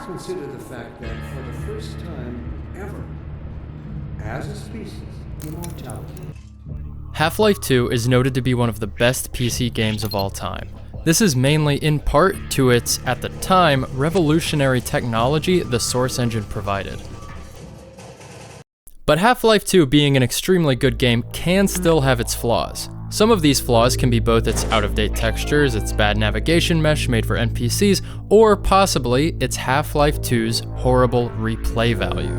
consider the fact that for the first time ever, as a species, immortality. Half-Life 2 is noted to be one of the best PC games of all time. This is mainly in part to its, at the time, revolutionary technology the Source engine provided. But Half-Life 2 being an extremely good game can still have its flaws. Some of these flaws can be both its out-of-date textures, its bad navigation mesh made for NPCs, or possibly its Half-Life 2's horrible replay value.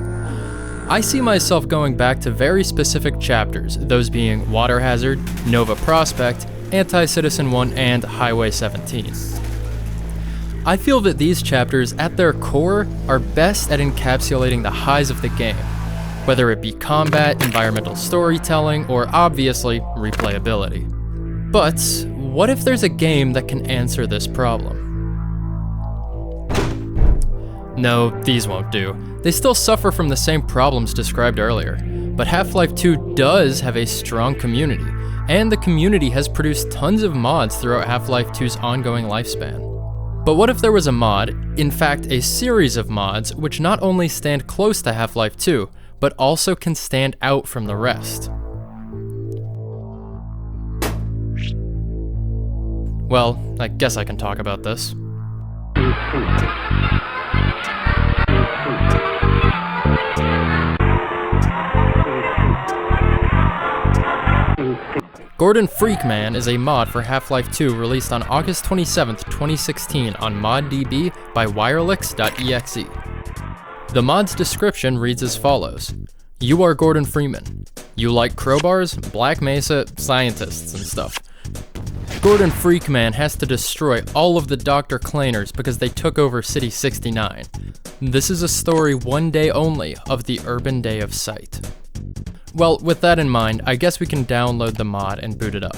I see myself going back to very specific chapters, those being Water Hazard, Nova Prospect, Anti-Citizen 1, and Highway 17. I feel that these chapters, at their core, are best at encapsulating the highs of the game, whether it be combat, environmental storytelling, or obviously, replayability. But what if there's a game that can answer this problem? No, these won't do. They still suffer from the same problems described earlier, but Half-Life 2 does have a strong community, and the community has produced tons of mods throughout Half-Life 2's ongoing lifespan. But what if there was a mod, in fact a series of mods, which not only stand close to Half-Life 2, but also can stand out from the rest? Well, I guess I can talk about this. Gordon Freakman is a mod for Half-Life 2 released on August 27, 2016 on ModDB by Wirelex.exe. The mod's description reads as follows. You are Gordon Freakman. You like crowbars, Black Mesa, scientists, and stuff. Gordon Freakman has to destroy all of the Dr. Kleiners because they took over City 69. This is a story one day only of the Urban Day of Sight. Well, with that in mind, I guess we can download the mod and boot it up.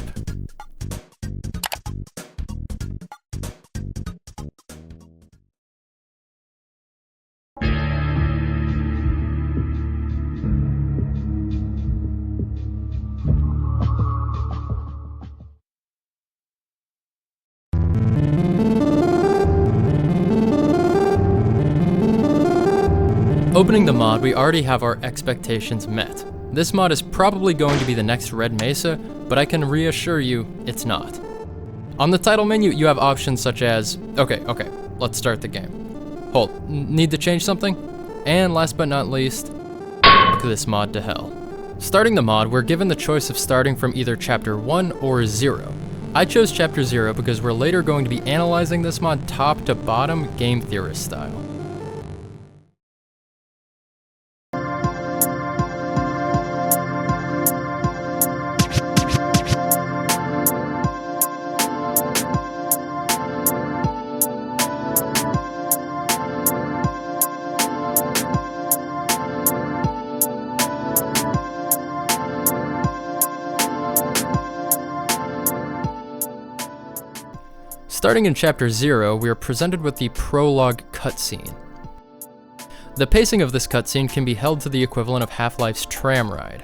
Opening the mod, we already have our expectations met. This mod is probably going to be the next Red Mesa, but I can reassure you, it's not. On the title menu, you have options such as, okay, let's start the game. Hold, need to change something? And last but not least, fuck this mod to hell. Starting the mod, we're given the choice of starting from either Chapter 1 or 0. I chose Chapter 0 because we're later going to be analyzing this mod top to bottom, game theorist style. Starting in Chapter 0, we are presented with the prologue cutscene. The pacing of this cutscene can be held to the equivalent of Half-Life's tram ride.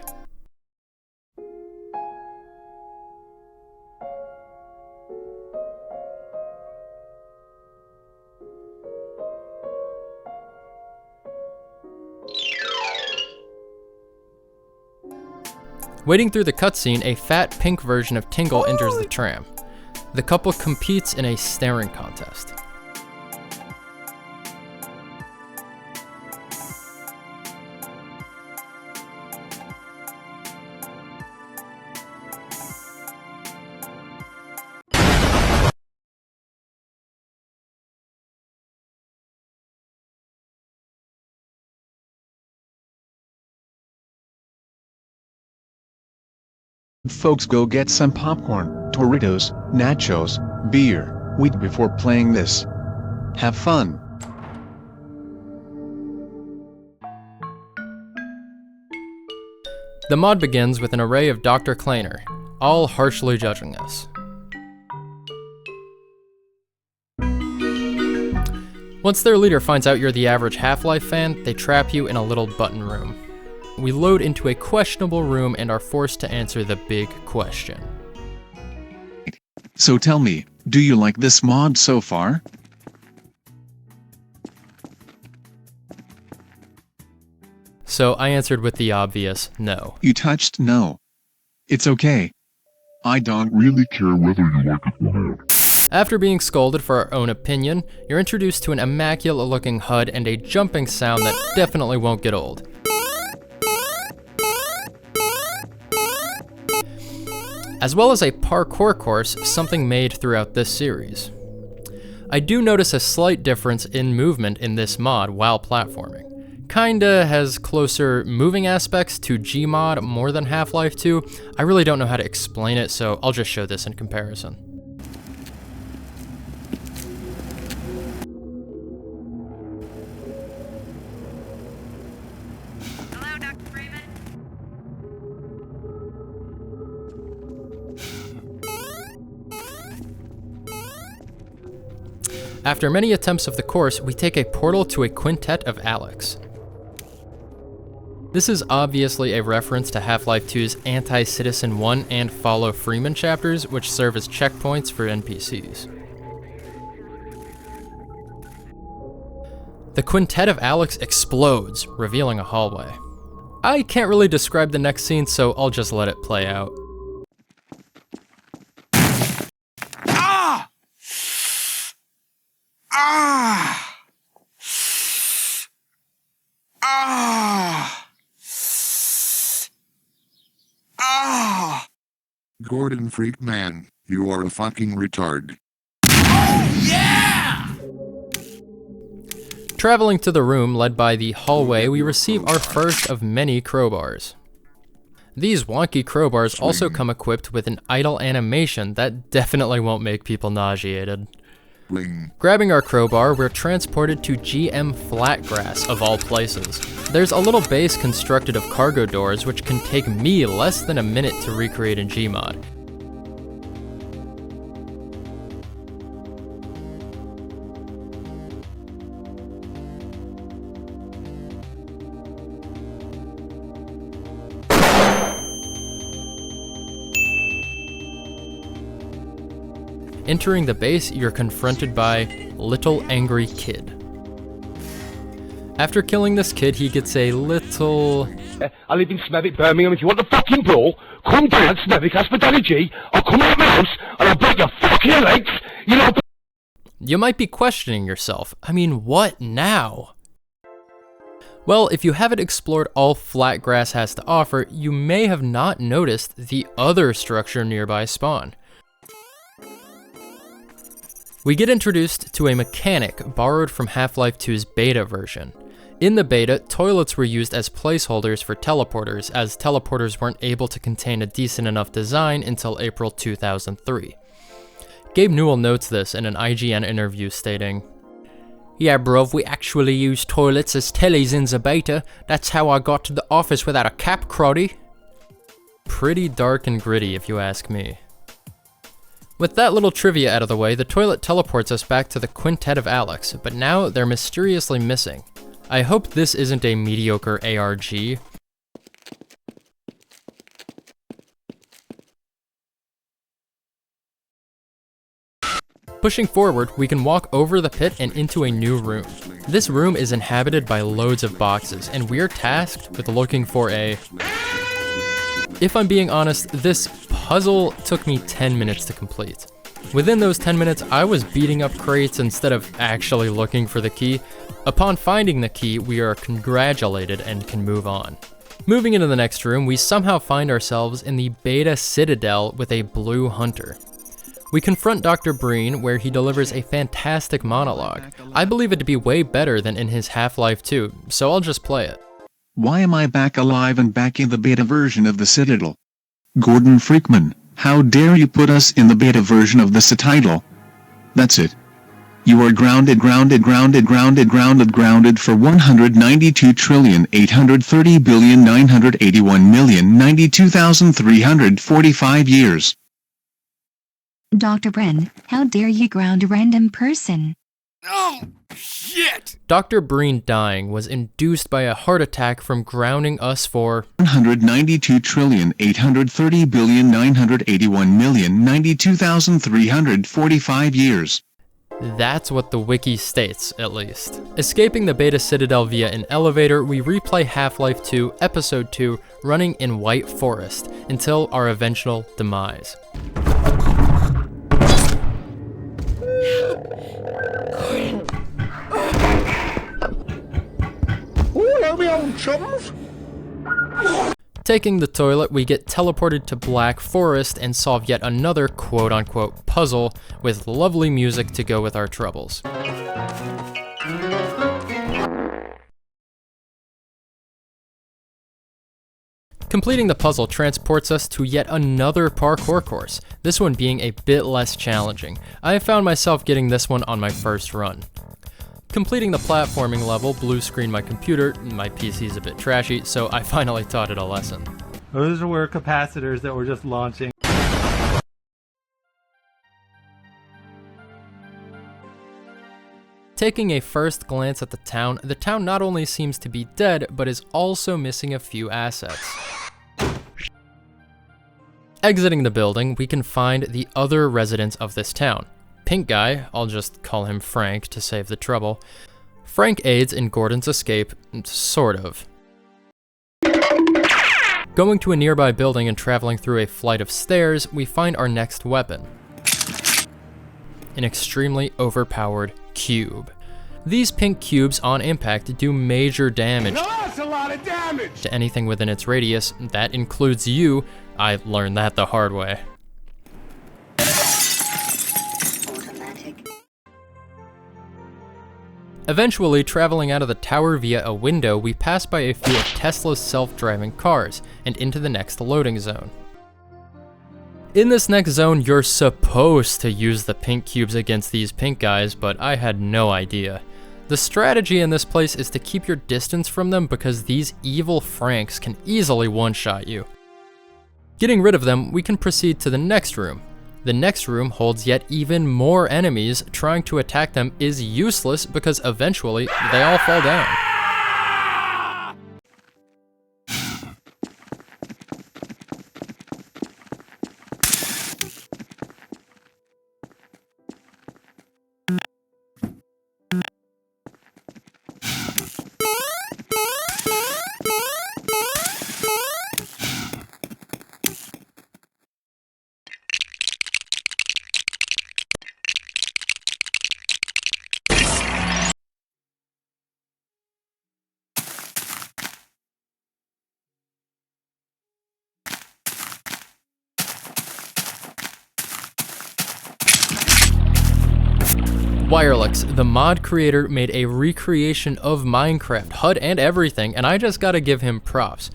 Waiting through the cutscene, a fat pink version of Tingle enters the tram. The couple competes in a staring contest. Folks, go get some popcorn, Doritos, nachos, beer, weed before playing this. Have fun. The mod begins with an array of Dr. Kleiner, all harshly judging us. Once their leader finds out you're the average Half-Life fan, they trap you in a little button room. We load into a questionable room and are forced to answer the big question. So tell me, do you like this mod so far? so I answered with the obvious no. You touched no. It's okay. I don't really care whether you like it or not. After being scolded for our own opinion, you're introduced to an immaculate looking HUD and a jumping sound that definitely won't get old. As well as a parkour course, something made throughout this series. I do notice a slight difference in movement in this mod while platforming. Kinda has closer moving aspects to Gmod more than Half-Life 2. I really don't know how to explain it, so I'll just show this in comparison. Hello, Dr. Freeman. After many attempts of the course, we take a portal to a quintet of Alex. This is obviously a reference to Half-Life 2's Anti-Citizen 1 and Follow Freeman chapters, which serve as checkpoints for NPCs. The quintet of Alex explodes, revealing a hallway. I can't really describe the next scene, so I'll just let it play out. Ah! Ah! Ah! Ah! Gordon Freakman, you are a fucking retard. Oh yeah! Traveling to the room led by the hallway, we receive our first of many crowbars. These wonky crowbars also come equipped with an idle animation that definitely won't make people nauseated. Grabbing our crowbar, we're transported to GM Flatgrass, of all places. There's a little base constructed of cargo doors, which can take me less than a minute to recreate in Gmod. Entering the base, you're confronted by Little Angry Kid. After killing this kid, he gets a little... I live in Smethwick, Birmingham. If you want the fucking brawl, come down Smethwick Hospitality. I'll come out of my house and I'll break your fucking legs. You know. You might be questioning yourself. I mean, what now? Well, if you haven't explored all Flatgrass has to offer, you may have not noticed the other structure nearby spawn. We get introduced to a mechanic borrowed from Half-Life 2's beta version. In the beta, toilets were used as placeholders for teleporters, as teleporters weren't able to contain a decent enough design until April 2003. Gabe Newell notes this in an IGN interview stating, "Yeah bruv, we actually used toilets as tellies in the beta. That's how I got to the office without a cap, Crotty." Pretty dark and gritty if you ask me. With that little trivia out of the way, the toilet teleports us back to the quintet of Alex, but now they're mysteriously missing. I hope this isn't a mediocre ARG. Pushing forward, we can walk over the pit and into a new room. This room is inhabited by loads of boxes, and we're tasked with looking for a... If I'm being honest, this puzzle took me 10 minutes to complete. Within those 10 minutes, I was beating up crates instead of actually looking for the key. Upon finding the key, we are congratulated and can move on. Moving into the next room, we somehow find ourselves in the Beta Citadel with a blue hunter. We confront Dr. Breen, where he delivers a fantastic monologue. I believe it to be way better than in his Half-Life 2, so I'll just play it. Why am I back alive and back in the beta version of the Citadel? Gordon Freakman, how dare you put us in the beta version of the Citadel? That's it. You are grounded for 192,830,981,092,345 years. Dr. Breen, how dare you ground a random person? Oh, shit! Dr. Breen dying was induced by a heart attack from grounding us for 192,830,981,092,345 years. That's what the wiki states, at least. Escaping the beta citadel via an elevator, we replay Half-Life 2 Episode 2 running in White Forest until our eventual demise. Taking the toilet, we get teleported to Black Forest and solve yet another quote-unquote puzzle with lovely music to go with our troubles. Completing the puzzle transports us to yet another parkour course, this one being a bit less challenging. I found myself getting this one on my first run. Completing the platforming level blue screened my computer. My PC's a bit trashy, so I finally taught it a lesson. Those were capacitors that were just launching. Taking a first glance at the town not only seems to be dead, but is also missing a few assets. Exiting the building, we can find the other residents of this town. Pink guy, I'll just call him Frank to save the trouble. Frank aids in Gordon's escape, sort of. Going to a nearby building and traveling through a flight of stairs, we find our next weapon. An extremely overpowered cube. These pink cubes on impact do major damage. Now that's a lot of damage! To anything within its radius, that includes you. I learned that the hard way. Eventually, traveling out of the tower via a window, we pass by a few of Tesla's self-driving cars and into the next loading zone. In this next zone, you're supposed to use the pink cubes against these pink guys, but I had no idea. The strategy in this place is to keep your distance from them because these evil Franks can easily one-shot you. Getting rid of them, we can proceed to the next room. The next room holds yet even more enemies. Trying to attack them is useless because eventually they all fall down. Wirelex, the mod creator, made a recreation of Minecraft, HUD and everything, and I just gotta give him props.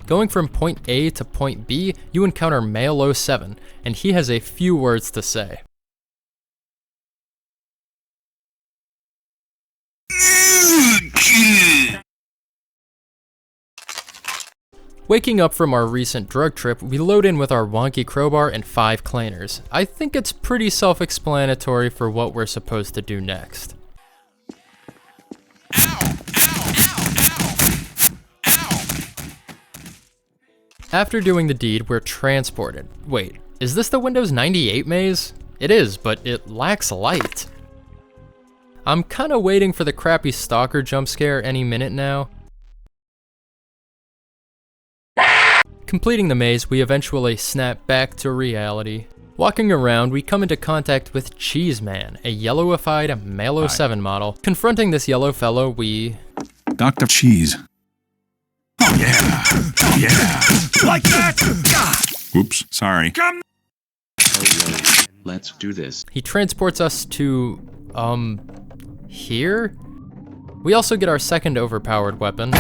Going from point A to point B, you encounter Male 07, and he has a few words to say. Waking up from our recent drug trip, we load in with our wonky crowbar and 5 Kleiners. I think it's pretty self-explanatory for what we're supposed to do next. After doing the deed, we're transported. Wait, is this the Windows 98 maze? It is, but it lacks light. I'm kinda waiting for the crappy stalker jump scare any minute now. Completing the maze, we eventually snap back to reality. Walking around, we come into contact with Cheese Man, a yellowified Male 07 model. Confronting this yellow fellow, we... Dr. Cheese. Oh yeah! Oh yeah! Like that! Oops, sorry. Come! Let's do this. He transports us to, here? We also get our second overpowered weapon.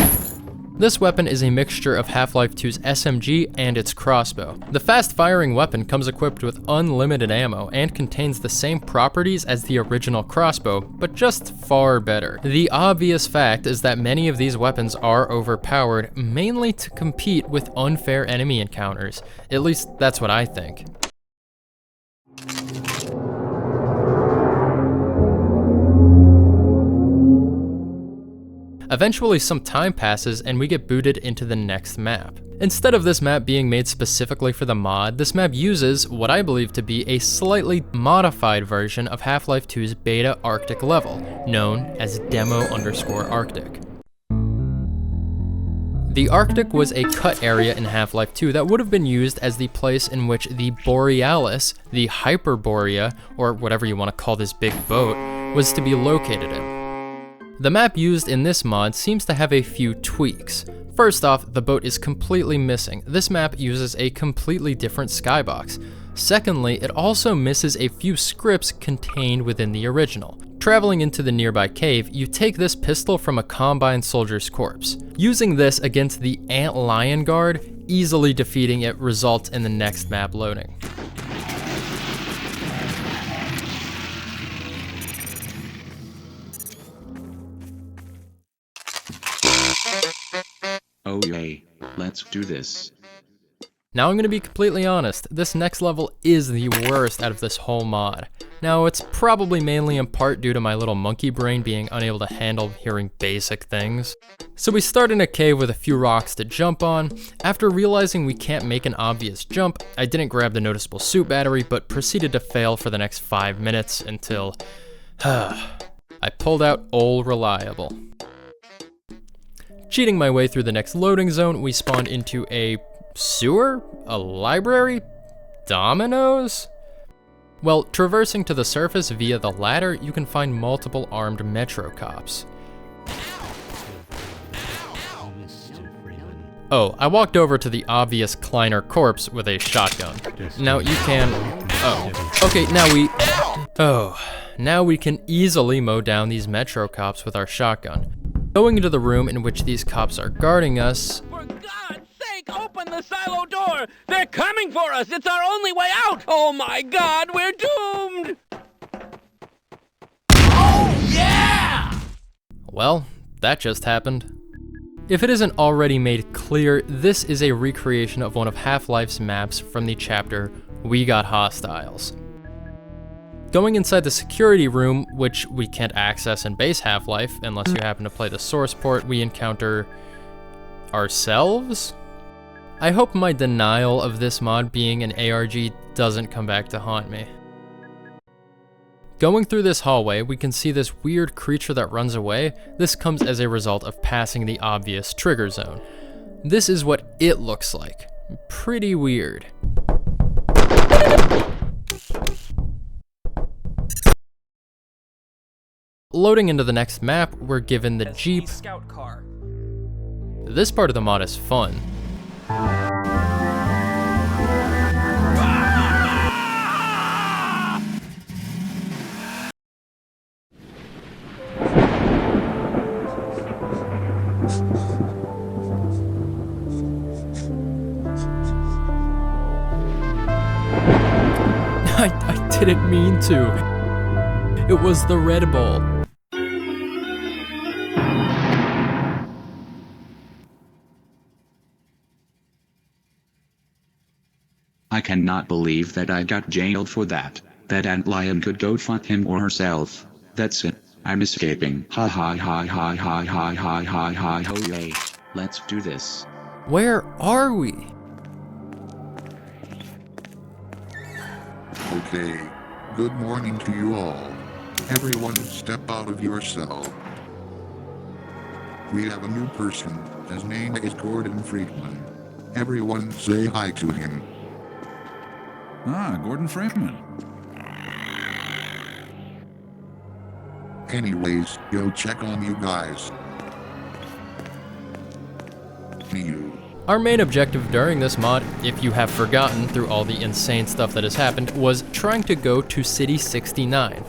This weapon is a mixture of Half-Life 2's SMG and its crossbow. The fast-firing weapon comes equipped with unlimited ammo and contains the same properties as the original crossbow, but just far better. The obvious fact is that many of these weapons are overpowered, mainly to compete with unfair enemy encounters. At least that's what I think. Eventually some time passes and we get booted into the next map. Instead of this map being made specifically for the mod, this map uses what I believe to be a slightly modified version of Half-Life 2's beta Arctic level, known as Demo_Arctic. The Arctic was a cut area in Half-Life 2 that would have been used as the place in which the Borealis, the Hyperborea, or whatever you want to call this big boat, was to be located in. The map used in this mod seems to have a few tweaks. First off, the boat is completely missing. This map uses a completely different skybox. Secondly, it also misses a few scripts contained within the original. Traveling into the nearby cave, you take this pistol from a Combine soldier's corpse. Using this against the Ant Lion Guard, easily defeating it results in the next map loading. Oh yay, let's do this. Now I'm going to be completely honest, this next level is the worst out of this whole mod. Now it's probably mainly in part due to my little monkey brain being unable to handle hearing basic things. So we start in a cave with a few rocks to jump on. After realizing we can't make an obvious jump, I didn't grab the noticeable suit battery but proceeded to fail for the next 5 minutes until I pulled out Ol Reliable. Cheating my way through the next loading zone, we spawned into a sewer? A library? Dominoes? Well, traversing to the surface via the ladder, you can find multiple armed Metro cops. Oh, I walked over to the obvious Kleiner corpse with a shotgun. Now you can... Oh. Okay, now we can easily mow down these Metro cops with our shotgun. Going into the room in which these cops are guarding us... For God's sake, open the silo door! They're coming for us! It's our only way out! Oh my God, we're doomed! Oh yeah! Well, that just happened. If it isn't already made clear, this is a recreation of one of Half-Life's maps from the chapter We Got Hostiles. Going inside the security room, which we can't access in base Half-Life unless you happen to play the source port, we encounter ourselves? I hope my denial of this mod being an ARG doesn't come back to haunt me. Going through this hallway, we can see this weird creature that runs away. This comes as a result of passing the obvious trigger zone. This is what it looks like. Pretty weird. Loading into the next map, we're given the Jeep. Scout car. This part of the mod is fun. I didn't mean to. It was the Red Bull. I cannot believe that I got jailed for that. That ant lion could go fuck him or herself. That's it. I'm escaping. Ha ha ha ha ha ha ha ha ha ho yay. Let's do this. Where are we? Okay. Good morning to you all. Everyone step out of your cell. We have a new person. His name is Gordon Freakman. Everyone say hi to him. Ah, Gordon Freakman. Anyways, go check on you guys. You. Our main objective during this mod, if you have forgotten through all the insane stuff that has happened, was trying to go to City 69.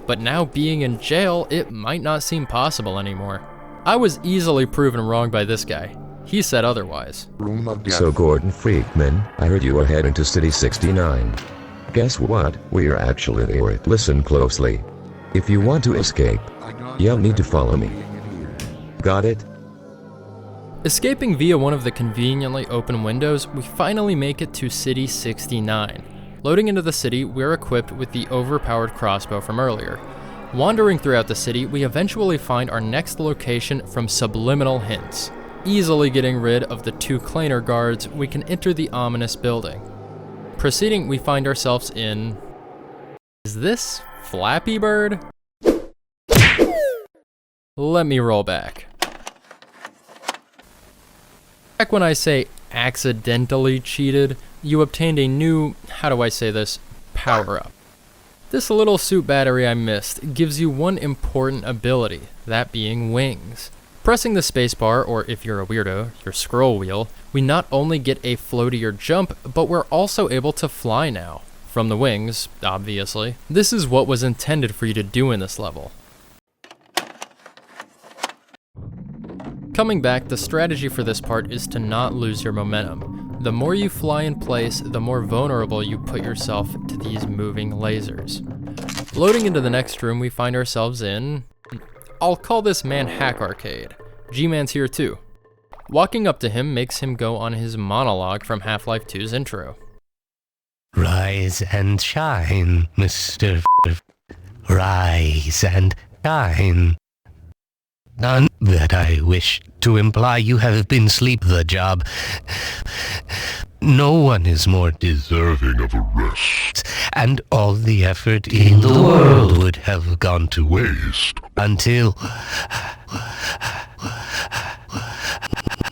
But now being in jail, it might not seem possible anymore. I was easily proven wrong by this guy. He said otherwise. So Gordon Freakman, I heard you are heading to City 69. Guess what? We're actually there. Listen closely. If you want to escape, you'll need to follow me. Got it? Escaping via one of the conveniently open windows, we finally make it to City 69. Loading into the city, we're equipped with the overpowered crossbow from earlier. Wandering throughout the city, we eventually find our next location from subliminal hints. Easily getting rid of the 2 Kleiner guards, we can enter the ominous building. Proceeding, we find ourselves in... Is this Flappy Bird? Let me roll back. Back when I say accidentally cheated, you obtained a new, how do I say this, power-up. This little suit battery I missed gives you one important ability, that being wings. Pressing the spacebar, or if you're a weirdo, your scroll wheel, we not only get a floatier jump, but we're also able to fly now. From the wings, obviously. This is what was intended for you to do in this level. Coming back, the strategy for this part is to not lose your momentum. The more you fly in place, the more vulnerable you put yourself to these moving lasers. Loading into the next room, we find ourselves in... I'll call this man Hack Arcade. G-Man's here too. Walking up to him makes him go on his monologue from Half-Life 2's intro. Rise and shine, Mr. Rise and shine. None that I wish to imply you have been sleep the job. No one is more deserving of a rest, and all the effort in the world would have gone to waste until...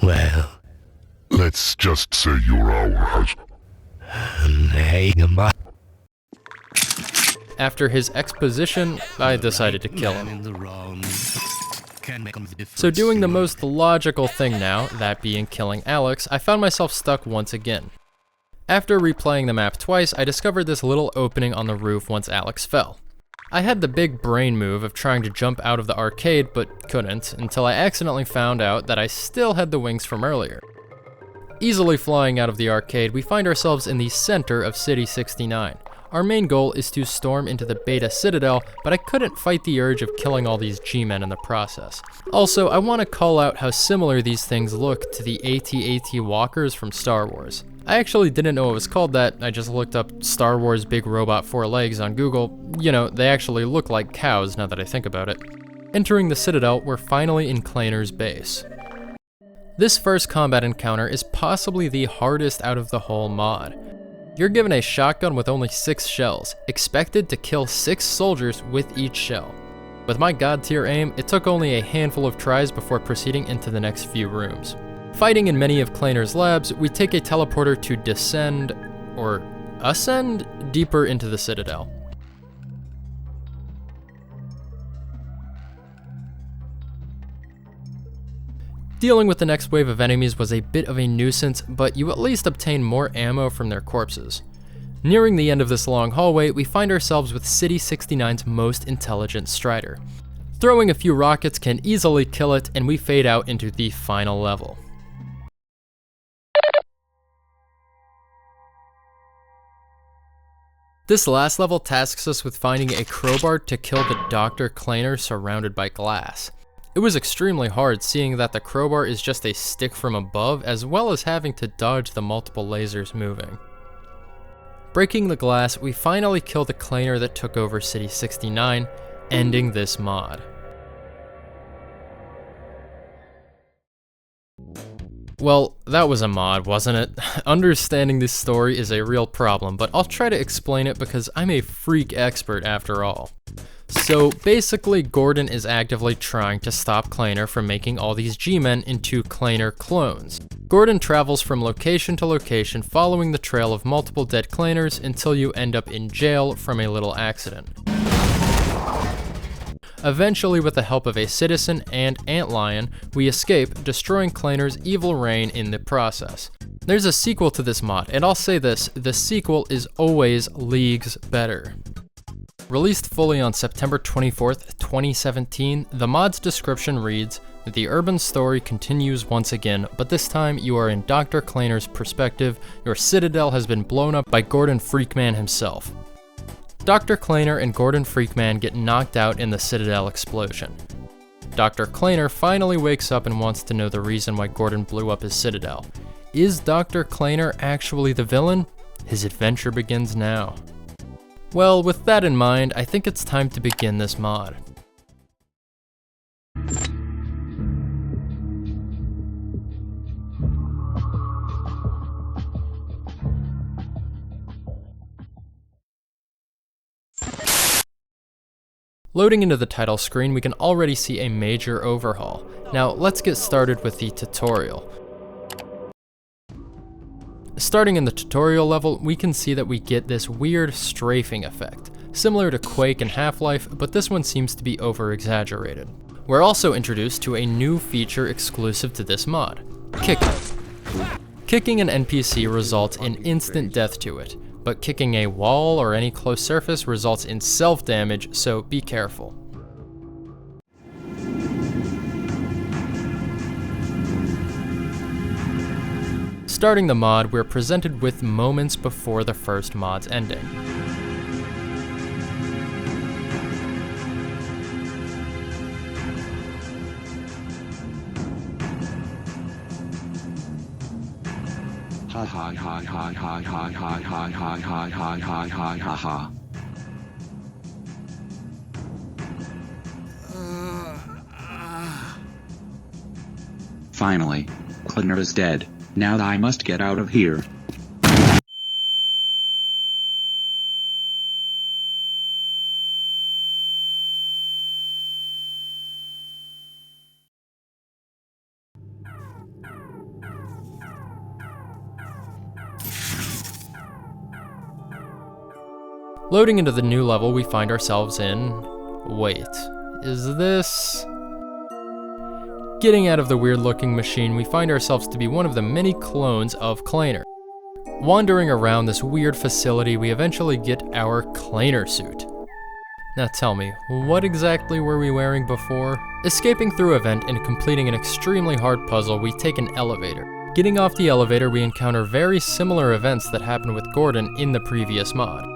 Well... Let's just say your hour has... After his exposition, I decided to kill him. So doing the most logical thing now, that being killing Alex, I found myself stuck once again. After replaying the map twice, I discovered this little opening on the roof once Alex fell. I had the big brain move of trying to jump out of the arcade, but couldn't, until I accidentally found out that I still had the wings from earlier. Easily flying out of the arcade, we find ourselves in the center of City 69. Our main goal is to storm into the Beta Citadel, but I couldn't fight the urge of killing all these G-men in the process. Also, I want to call out how similar these things look to the AT-AT walkers from Star Wars. I actually didn't know it was called that, I just looked up Star Wars Big Robot 4 Legs on Google. You know, they actually look like cows now that I think about it. Entering the Citadel, we're finally in Kleiner's base. This first combat encounter is possibly the hardest out of the whole mod. You're given a shotgun with only 6 shells, expected to kill 6 soldiers with each shell. With my god tier aim, it took only a handful of tries before proceeding into the next few rooms. Fighting in many of Kleiner's labs, we take a teleporter to descend, or ascend, deeper into the Citadel. Dealing with the next wave of enemies was a bit of a nuisance, but you at least obtain more ammo from their corpses. Nearing the end of this long hallway, we find ourselves with City 69's most intelligent Strider. Throwing a few rockets can easily kill it, and we fade out into the final level. This last level tasks us with finding a crowbar to kill the Dr. Kleiner surrounded by glass. It was extremely hard seeing that the crowbar is just a stick from above, as well as having to dodge the multiple lasers moving. Breaking the glass, we finally kill the Kleiner that took over City 69, ending this mod. Well, that was a mod, wasn't it? Understanding this story is a real problem, but I'll try to explain it because I'm a freak expert after all. So basically, Gordon is actively trying to stop Kleiner from making all these G-men into Kleiner clones. Gordon travels from location to location following the trail of multiple dead Kleiners until you end up in jail from a little accident. Eventually, with the help of a citizen and antlion, we escape, destroying Kleiner's evil reign in the process. There's a sequel to this mod, and I'll say this, the sequel is always leagues better. Released fully on September 24th, 2017, the mod's description reads, "The urban story continues once again, but this time you are in Dr. Kleiner's perspective. Your citadel has been blown up by Gordon Freakman himself." Dr. Kleiner and Gordon Freakman get knocked out in the Citadel explosion. Dr. Kleiner finally wakes up and wants to know the reason why Gordon blew up his citadel. Is Dr. Kleiner actually the villain? His adventure begins now. Well, with that in mind, I think it's time to begin this mod. Loading into the title screen, we can already see a major overhaul. Now, let's get started with the tutorial. Starting in the tutorial level, we can see that we get this weird strafing effect, similar to Quake and Half-Life, but this one seems to be over-exaggerated. We're also introduced to a new feature exclusive to this mod, kicking. Kicking an NPC results in instant death to it, but kicking a wall or any close surface results in self-damage, so be careful. Starting the mod, we're presented with moments before the first mod's ending. Ha ha ha ha ha ha ha ha ha ha ha ha ha ha ha. Finally, Kleiner is dead. Now I must get out of here. Loading into the new level, we find ourselves in... wait, is this... Getting out of the weird-looking machine, we find ourselves to be one of the many clones of Kleiner. Wandering around this weird facility, we eventually get our Kleiner suit. Now tell me, what exactly were we wearing before? Escaping through a vent and completing an extremely hard puzzle, we take an elevator. Getting off the elevator, we encounter very similar events that happened with Gordon in the previous mod.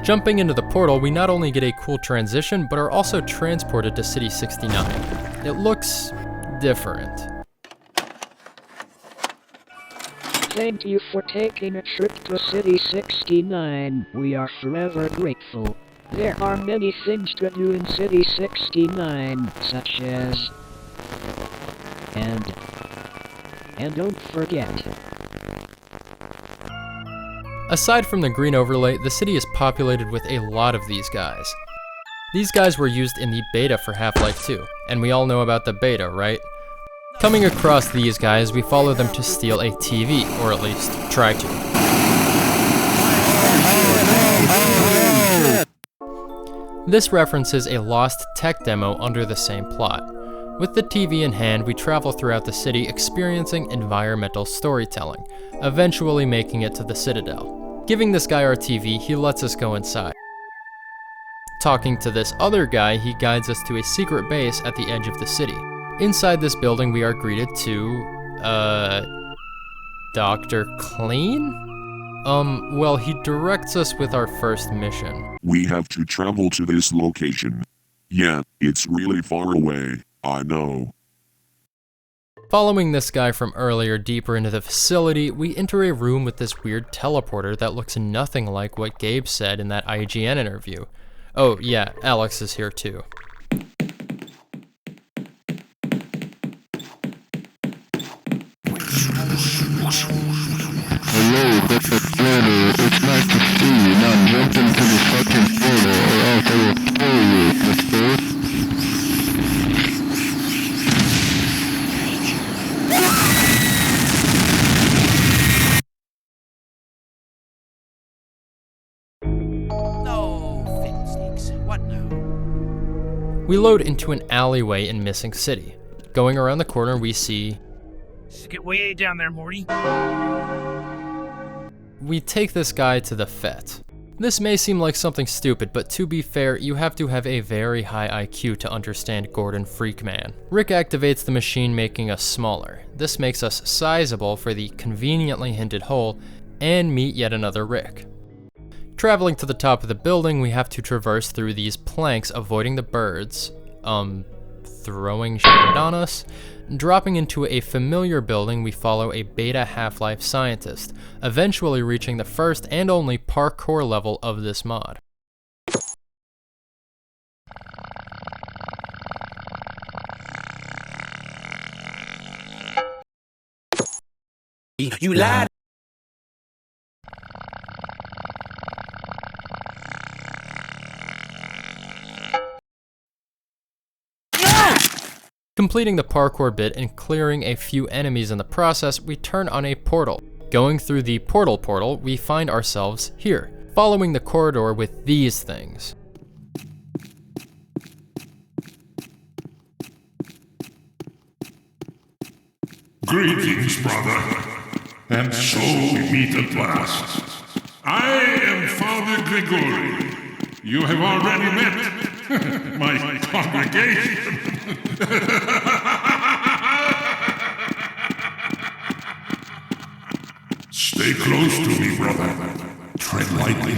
Jumping into the portal, we not only get a cool transition, but are also transported to City 69. It looks... different. Thank you for taking a trip to City 69. We are forever grateful. There are many things to do in City 69, such as... And don't forget. Aside from the green overlay, the city is populated with a lot of these guys. These guys were used in the beta for Half-Life 2, and we all know about the beta, right? Coming across these guys, we follow them to steal a TV, or at least try to. This references a lost tech demo under the same plot. With the TV in hand, we travel throughout the city experiencing environmental storytelling, eventually making it to the Citadel. Giving this guy our TV, he lets us go inside. Talking to this other guy, he guides us to a secret base at the edge of the city. Inside this building, we are greeted to, Dr. Clean? Well, he directs us with our first mission. We have to travel to this location. Yeah, it's really far away, I know. Following this guy from earlier deeper into the facility, we enter a room with this weird teleporter that looks nothing like what Gabe said in that IGN interview. Oh yeah, Alex is here too. Hello, Dr. Brenner. It's nice to see you. Now jump into the fucking portal or else I will kill you, mister. We load into an alleyway in Missing City. Going around the corner, we see... Get way down there, Morty. We take this guy to the FET. This may seem like something stupid, but to be fair, you have to have a very high IQ to understand Gordon Freakman. Rick activates the machine, making us smaller. This makes us sizable for the conveniently hinted hole, and meet yet another Rick. Traveling to the top of the building, we have to traverse through these planks, avoiding the birds. throwing shit on us. Dropping into a familiar building, we follow a beta Half-Life scientist, eventually reaching the first and only parkour level of this mod. You lied! Completing the parkour bit and clearing a few enemies in the process, we turn on a portal. Going through the portal, we find ourselves here, following the corridor with these things. Greetings, brother. And so we meet at last. I am Father Gregory. You have already met my congregation. Stay close to me, brother. Tread lightly,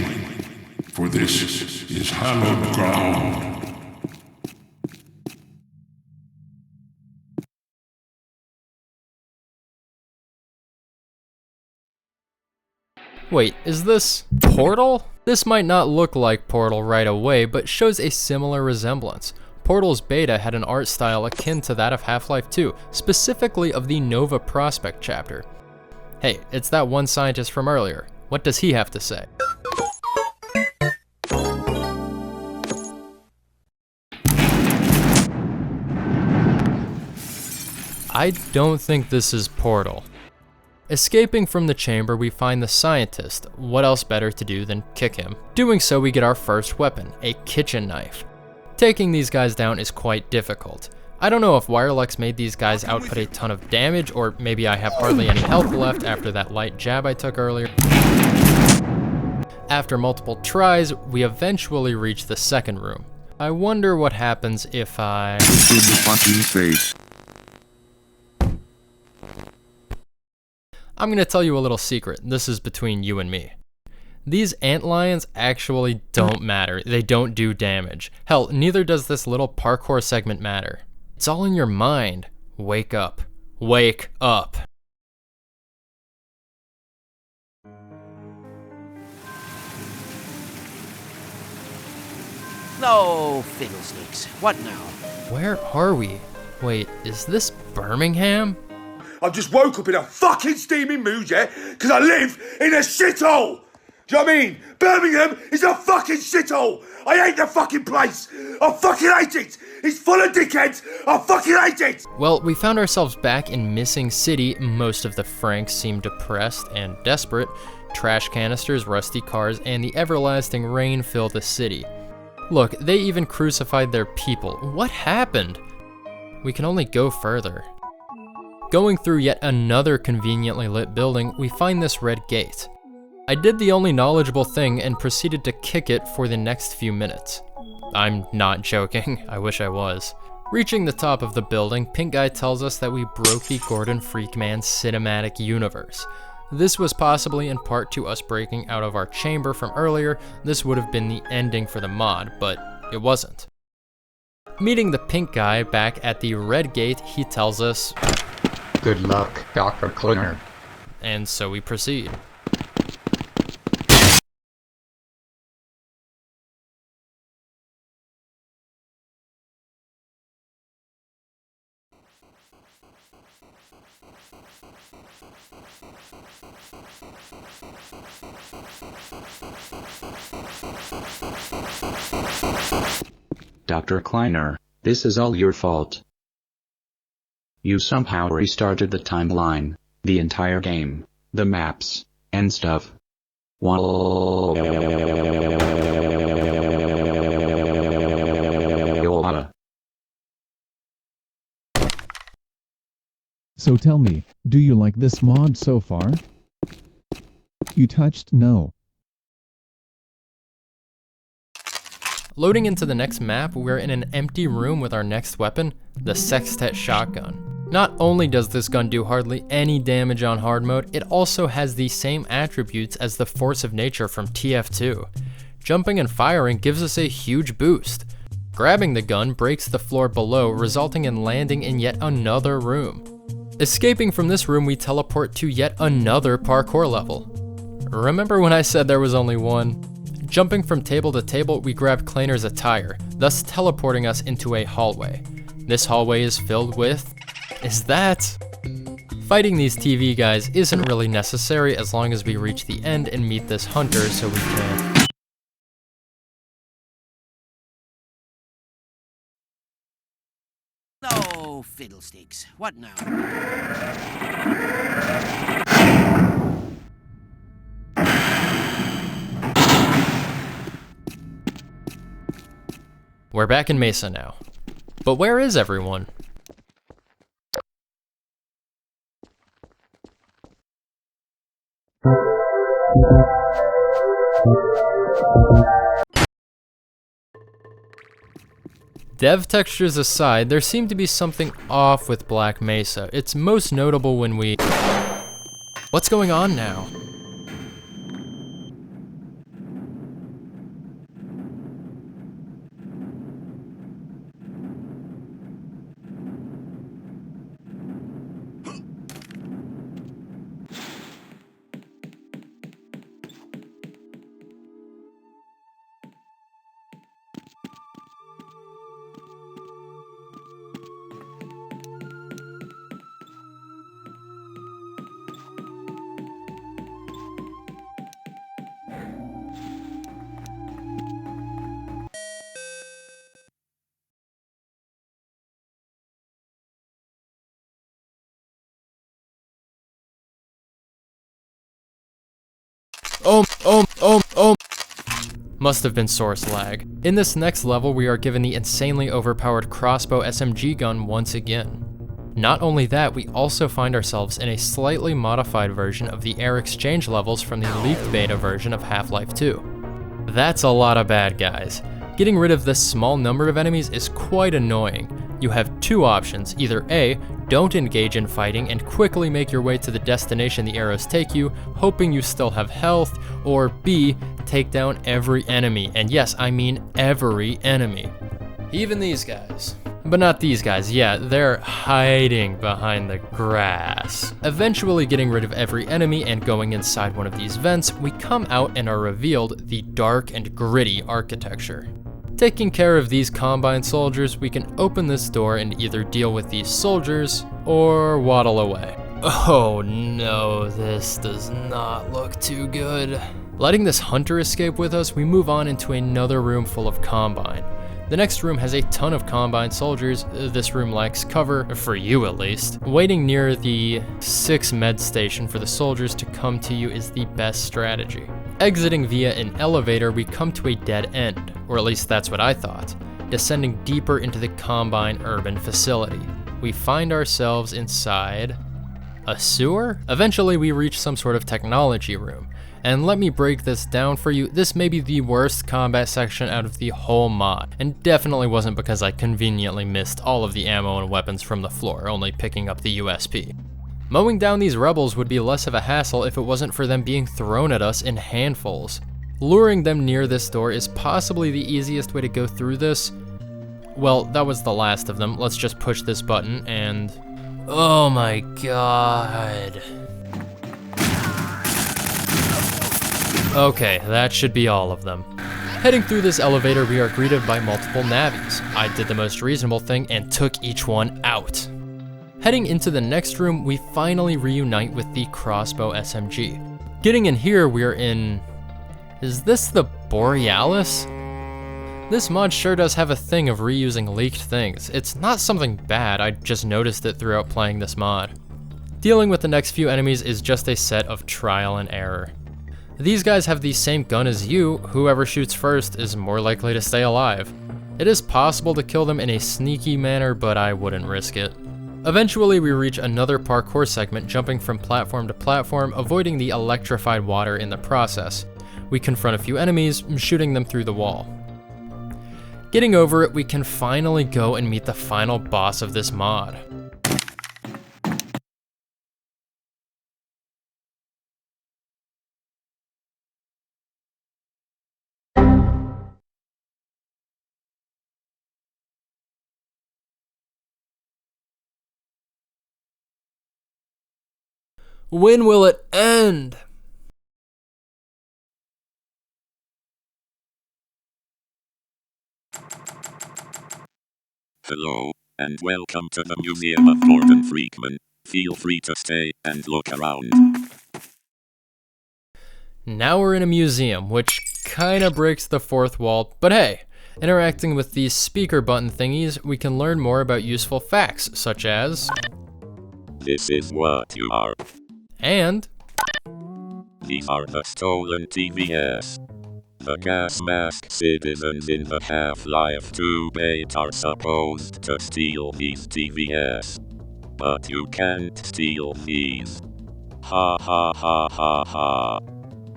for this is hallowed ground. Wait, is this Portal? This might not look like Portal right away, but shows a similar resemblance. Portal's beta had an art style akin to that of Half-Life 2, specifically of the Nova Prospect chapter. Hey, it's that one scientist from earlier. What does he have to say? I don't think this is Portal. Escaping from the chamber, we find the scientist. What else better to do than kick him? Doing so, we get our first weapon, a kitchen knife. Taking these guys down is quite difficult. I don't know if Wirelex made these guys output a ton of damage, or maybe I have hardly any health left after that light jab I took earlier. After multiple tries, we eventually reach the second room. I wonder what happens if I... In the fucking face. I'm gonna tell you a little secret. This is between you and me. These antlions actually don't matter. They don't do damage. Hell, neither does this little parkour segment matter. It's all in your mind. Wake up. Wake up. No fiddlesticks. What now? Where are we? Wait, is this Birmingham? I just woke up in a fucking steaming mood, yeah? Because I live in a shithole! Do you know what I mean? Birmingham is a fucking shithole! I hate the fucking place! I fucking hate it! It's full of dickheads! I fucking hate it! Well, we found ourselves back in Missing City. Most of the Franks seem depressed and desperate. Trash canisters, rusty cars, and the everlasting rain fill the city. Look, they even crucified their people. What happened? We can only go further. Going through yet another conveniently lit building, we find this red gate. I did the only knowledgeable thing and proceeded to kick it for the next few minutes. I'm not joking, I wish I was. Reaching the top of the building, Pink Guy tells us that we broke the Gordon Freakman cinematic universe. This was possibly in part to us breaking out of our chamber from earlier. This would have been the ending for the mod, but it wasn't. Meeting the Pink Guy back at the red gate, he tells us, "Good luck, Dr. Kleiner." And so we proceed. Dr. Kleiner, this is all your fault. You somehow restarted the timeline, the entire game, the maps, and stuff. So tell me, do you like this mod so far? You touched no. Loading into the next map, we're in an empty room with our next weapon, the Sextet shotgun. Not only does this gun do hardly any damage on hard mode, it also has the same attributes as the Force of Nature from TF2. Jumping and firing gives us a huge boost. Grabbing the gun breaks the floor below, resulting in landing in yet another room. Escaping from this room, we teleport to yet another parkour level. Remember when I said there was only one? Jumping from table to table, we grab Kleiner's attire, thus teleporting us into a hallway. This hallway is filled with... is that? Fighting these TV guys isn't really necessary as long as we reach the end and meet this hunter so we can... Oh, fiddlesticks. What now? We're back in Mesa now. But where is everyone? Dev textures aside, there seemed to be something off with Black Mesa. It's most notable when we... What's going on now? Must have been source lag. In this next level, we are given the insanely overpowered crossbow SMG gun once again. Not only that, we also find ourselves in a slightly modified version of the air exchange levels from the leaked beta version of Half-Life 2. That's a lot of bad guys. Getting rid of this small number of enemies is quite annoying. You have two options, either A, don't engage in fighting and quickly make your way to the destination the arrows take you, hoping you still have health, or B, take down every enemy, and yes, I mean every enemy. Even these guys. But not these guys, yeah, they're hiding behind the grass. Eventually getting rid of every enemy and going inside one of these vents, we come out and are revealed the dark and gritty architecture. Taking care of these Combine soldiers, we can open this door and either deal with these soldiers or waddle away. Oh no, this does not look too good. Letting this hunter escape with us, we move on into another room full of Combine. The next room has a ton of Combine soldiers. This room lacks cover, for you at least. Waiting near the 6 med station for the soldiers to come to you is the best strategy. Exiting via an elevator, we come to a dead end, or at least that's what I thought. Descending deeper into the Combine urban facility, we find ourselves inside a sewer? Eventually we reach some sort of technology room. And let me break this down for you, this may be the worst combat section out of the whole mod, and definitely wasn't because I conveniently missed all of the ammo and weapons from the floor, only picking up the USP. Mowing down these rebels would be less of a hassle if it wasn't for them being thrown at us in handfuls. Luring them near this door is possibly the easiest way to go through this. Well, that was the last of them. Let's just push this button and... oh my god. Okay, that should be all of them. Heading through this elevator, we are greeted by multiple navies. I did the most reasonable thing and took each one out. Heading into the next room, we finally reunite with the crossbow SMG. Getting in here, we're in... is this the Borealis? This mod sure does have a thing of reusing leaked things. It's not something bad, I just noticed it throughout playing this mod. Dealing with the next few enemies is just a set of trial and error. These guys have the same gun as you, whoever shoots first is more likely to stay alive. It is possible to kill them in a sneaky manner, but I wouldn't risk it. Eventually we reach another parkour segment, jumping from platform to platform, avoiding the electrified water in the process. We confront a few enemies, shooting them through the wall. Getting over it, we can finally go and meet the final boss of this mod. When will it end? Hello, and welcome to the Museum of Gordon Freakman. Feel free to stay and look around. Now we're in a museum, which kinda breaks the fourth wall, but hey, interacting with these speaker button thingies, we can learn more about useful facts, such as... This is what you are. And... These are the stolen TVS. The gas mask citizens in the Half-Life 2 beta are supposed to steal these TVS. But you can't steal these. Ha ha ha ha ha.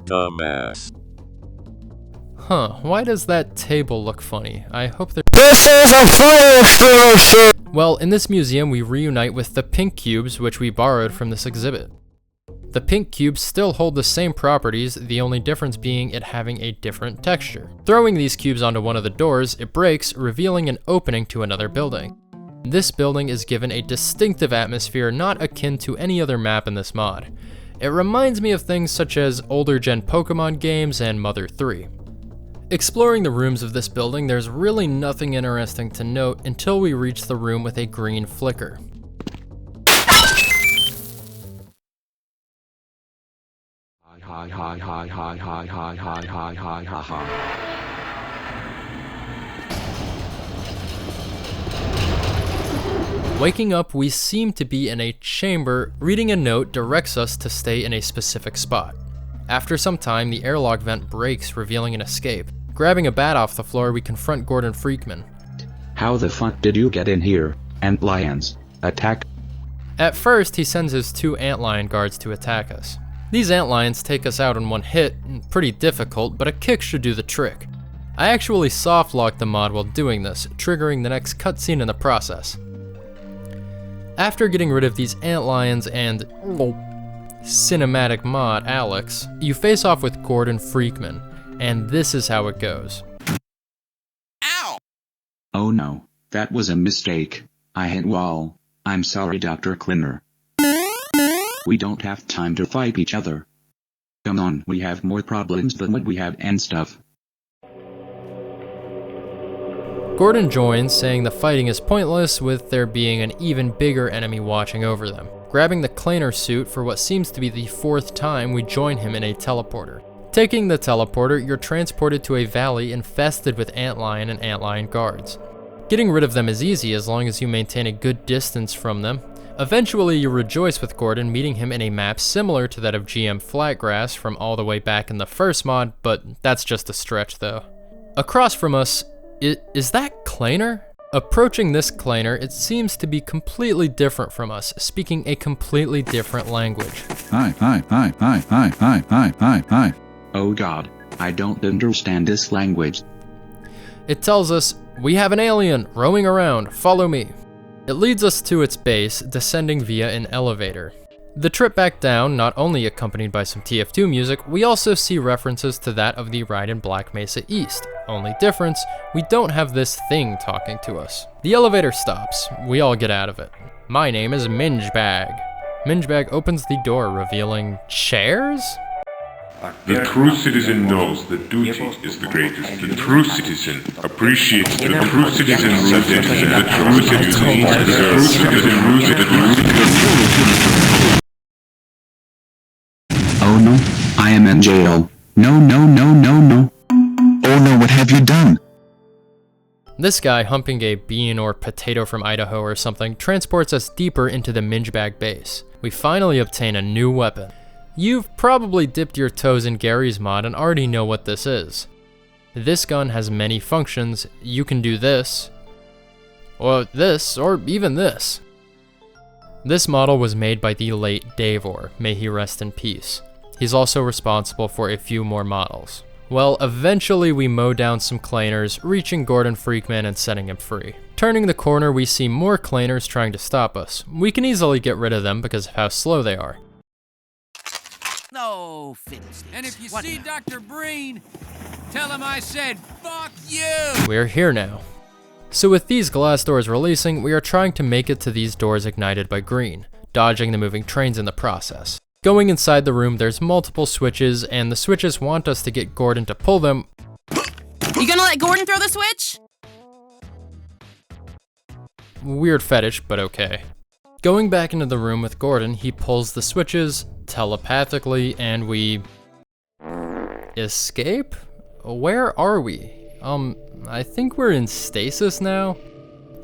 Dumbass. Huh, why does that table look funny? I hope there— This is a fire. Well, in this museum we reunite with the pink cubes, which we borrowed from this exhibit. The pink cubes still hold the same properties, the only difference being it having a different texture. Throwing these cubes onto one of the doors, it breaks, revealing an opening to another building. This building is given a distinctive atmosphere not akin to any other map in this mod. It reminds me of things such as older gen Pokemon games and Mother 3. Exploring the rooms of this building, there's really nothing interesting to note until we reach the room with a green flicker. Waking up, we seem to be in a chamber. Reading a note directs us to stay in a specific spot. After some time, the airlock vent breaks, revealing an escape. Grabbing a bat off the floor, we confront Gordon Freakman. How the fuck did you get in here? Ant lions, attack. At first, he sends his 2 antlion guards to attack us. These antlions take us out in one hit, pretty difficult, but a kick should do the trick. I actually softlocked the mod while doing this, triggering the next cutscene in the process. After getting rid of these antlions and cinematic mod Alex, you face off with Gordon Freakman, and this is how it goes. Ow! Oh no, that was a mistake. I hit wall. I'm sorry, Dr. Kleiner. We don't have time to fight each other. Come on, we have more problems than what we have and stuff. Gordon joins, saying the fighting is pointless with there being an even bigger enemy watching over them. Grabbing the Kleiner suit for what seems to be the 4th time, we join him in a teleporter. Taking the teleporter, you're transported to a valley infested with antlion and antlion guards. Getting rid of them is easy as long as you maintain a good distance from them. Eventually, you rejoice with Gordon, meeting him in a map similar to that of GM Flatgrass from all the way back in the first mod, but that's just a stretch though. Across from us, is that Kleiner? Approaching this Kleiner, it seems to be completely different from us, speaking a completely different language. Hi. Oh god, I don't understand this language. It tells us, "We have an alien roaming around, follow me." It leads us to its base, descending via an elevator. The trip back down, not only accompanied by some TF2 music, we also see references to that of the ride in Black Mesa East. Only difference, we don't have this thing talking to us. The elevator stops. We all get out of it. My name is Mingebag. Mingebag opens the door, revealing chairs? The true citizen knows that duty is the greatest. The true citizen appreciates the true citizen rules it. The true citizen deserves the true citizen. Oh no, I am in jail. No. Oh no, what have you done? This guy, humping a bean or potato from Idaho or something, transports us deeper into the Mingebag base. We finally obtain a new weapon. You've probably dipped your toes in Garry's mod and already know what this is. This gun has many functions. You can do this, or even this. This model was made by the late Davor, may he rest in peace. He's also responsible for a few more models. Well, eventually we mow down some Kleiners, reaching Gordon Freakman and setting him free. Turning the corner, we see more Kleiners trying to stop us. We can easily get rid of them because of how slow they are. No fiddlesticks. And if you see Dr. Breen, tell him I said, fuck you! We're here now. So with these glass doors releasing, we are trying to make it to these doors ignited by green, dodging the moving trains in the process. Going inside the room, there's multiple switches, and the switches want us to get Gordon to pull them. You gonna let Gordon throw the switch? Weird fetish, but okay. Going back into the room with Gordon, he pulls the switches telepathically, and we escape? Where are we? I think we're in stasis now.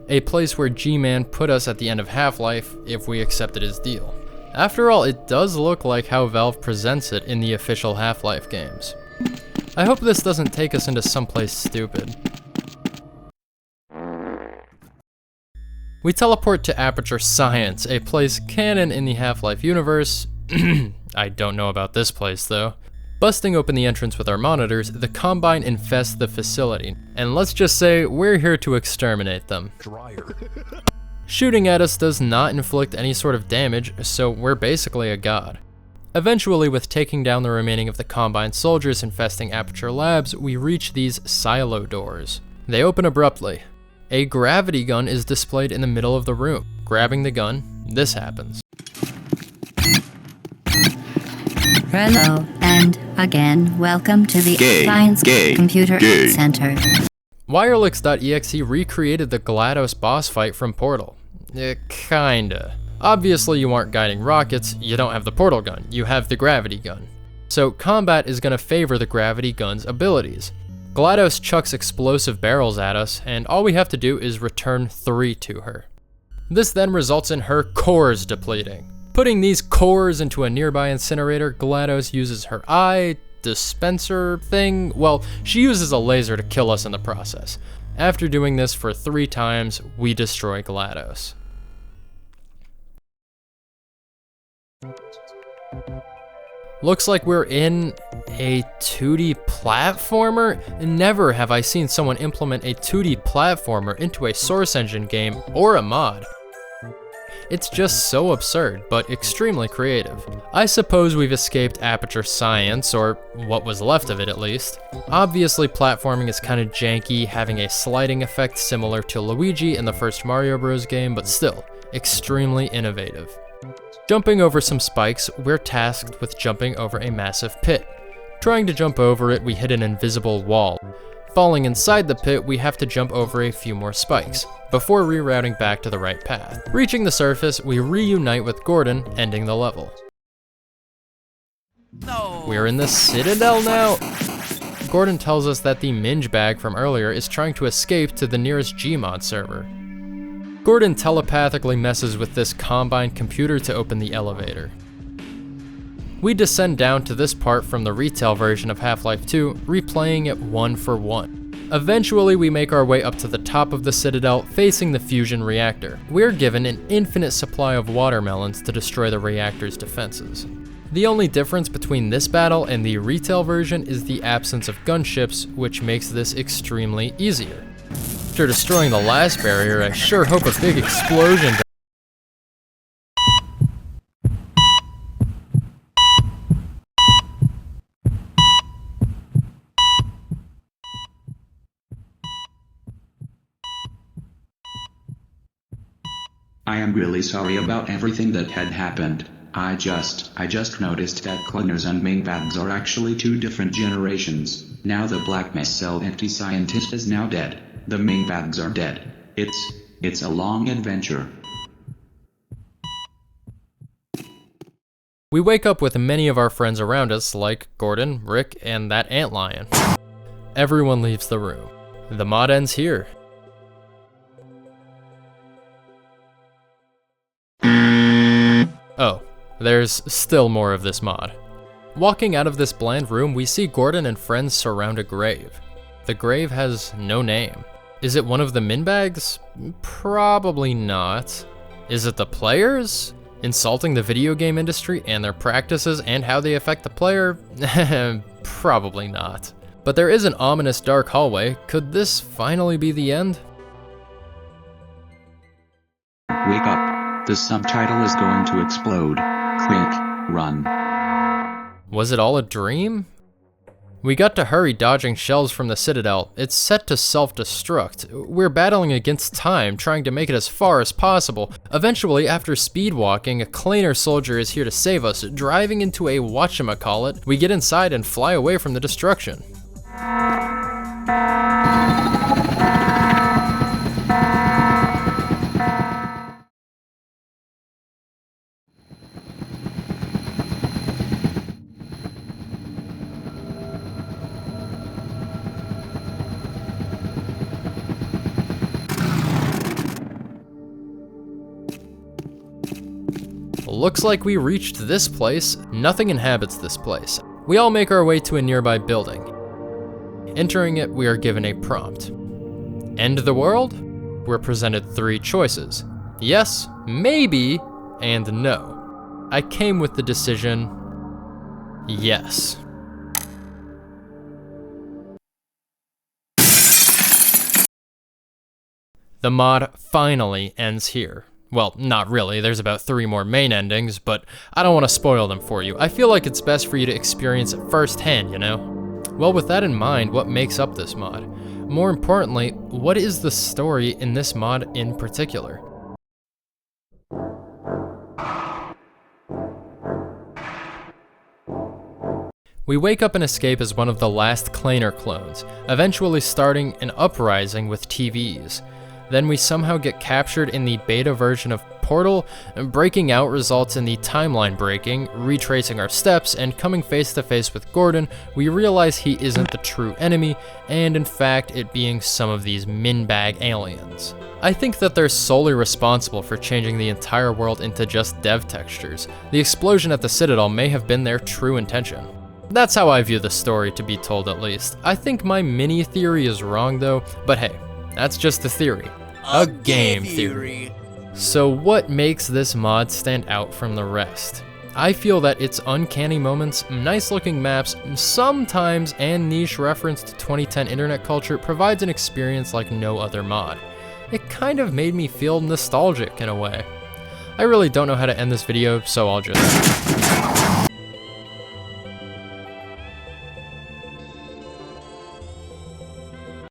A place where G-Man put us at the end of Half-Life if we accepted his deal. After all, it does look like how Valve presents it in the official Half-Life games. I hope this doesn't take us into someplace stupid. We teleport to Aperture Science, a place canon in the Half-Life universe. I don't know about this place though. Busting open the entrance with our monitors, the Combine infest the facility, and let's just say we're here to exterminate them. Shooting at us does not inflict any sort of damage, so we're basically a god. Eventually, with taking down the remaining of the Combine soldiers infesting Aperture Labs, we reach these silo doors. They open abruptly. A gravity gun is displayed in the middle of the room. Grabbing the gun, this happens. Hello, and again, welcome to the Science Computer Center. Wirelex.exe recreated the GLaDOS boss fight from Portal. Kinda. Obviously you aren't guiding rockets, you don't have the portal gun, you have the gravity gun. So combat is gonna favor the gravity gun's abilities. GLaDOS chucks explosive barrels at us, and all we have to do is return 3 to her. This then results in her cores depleting. Putting these cores into a nearby incinerator, GLaDOS uses her eye dispenser thing. Well, she uses a laser to kill us in the process. After doing this for 3 times, we destroy GLaDOS. Looks like we're in a 2D platformer? Never have I seen someone implement a 2D platformer into a Source Engine game or a mod. It's just so absurd, but extremely creative. I suppose we've escaped Aperture Science, or what was left of it at least. Obviously platforming is kinda janky, having a sliding effect similar to Luigi in the first Mario Bros game, but still, extremely innovative. Jumping over some spikes, we're tasked with jumping over a massive pit. Trying to jump over it, we hit an invisible wall. Falling inside the pit, we have to jump over a few more spikes, before rerouting back to the right path. Reaching the surface, we reunite with Gordon, ending the level. We're in the Citadel now? Gordon tells us that the Minge bag from earlier is trying to escape to the nearest Gmod server. Gordon telepathically messes with this Combine computer to open the elevator. We descend down to this part from the retail version of Half-Life 2, replaying it 1 for 1. Eventually, we make our way up to the top of the Citadel, facing the fusion reactor. We're given an infinite supply of watermelons to destroy the reactor's defenses. The only difference between this battle and the retail version is the absence of gunships, which makes this extremely easier. After destroying the last barrier, I sure hope a big explosion. I am really sorry about everything that had happened. I just noticed that cloners and main bags are actually 2 different generations. Now the black mess cell anti-scientist is now dead. The main bags are dead. It's a long adventure. We wake up with many of our friends around us, like Gordon, Rick, and that antlion. Everyone leaves the room. The mod ends here. Oh, there's still more of this mod. Walking out of this bland room, we see Gordon and friends surround a grave. The grave has no name. Is it one of the min bags? Probably not. Is it the players? Insulting the video game industry and their practices and how they affect the player? Probably not. But there is an ominous dark hallway. Could this finally be the end? Wake up. The subtitle is going to explode. Quick, run. Was it all a dream? We got to hurry dodging shells from the Citadel. It's set to self-destruct. We're battling against time, trying to make it as far as possible. Eventually, after speed walking, a Kleiner soldier is here to save us, driving into a whatchamacallit. We get inside and fly away from the destruction. Looks like we reached this place. Nothing inhabits this place. We all make our way to a nearby building. Entering it, we are given a prompt. End the world? We're presented 3 choices. Yes, maybe, and no. I came with the decision, yes. The mod finally ends here. Well, not really, there's about 3 more main endings, but I don't want to spoil them for you. I feel like it's best for you to experience it firsthand, you know? Well, with that in mind, what makes up this mod? More importantly, what is the story in this mod in particular? We wake up and escape as one of the last Kleiner clones, eventually starting an uprising with TVs. Then we somehow get captured in the beta version of Portal, and breaking out results in the timeline breaking, retracing our steps, and coming face to face with Gordon, we realize he isn't the true enemy, and in fact it being some of these min-bag aliens. I think that they're solely responsible for changing the entire world into just dev textures. The explosion at the Citadel may have been their true intention. That's how I view the story, to be told at least. I think my mini theory is wrong though, but hey, that's just a theory. A game theory. So what makes this mod stand out from the rest? I feel that its uncanny moments, nice looking maps, sometimes and niche reference to 2010 internet culture provides an experience like no other mod. It kind of made me feel nostalgic in a way. I really don't know how to end this video, so I'll just...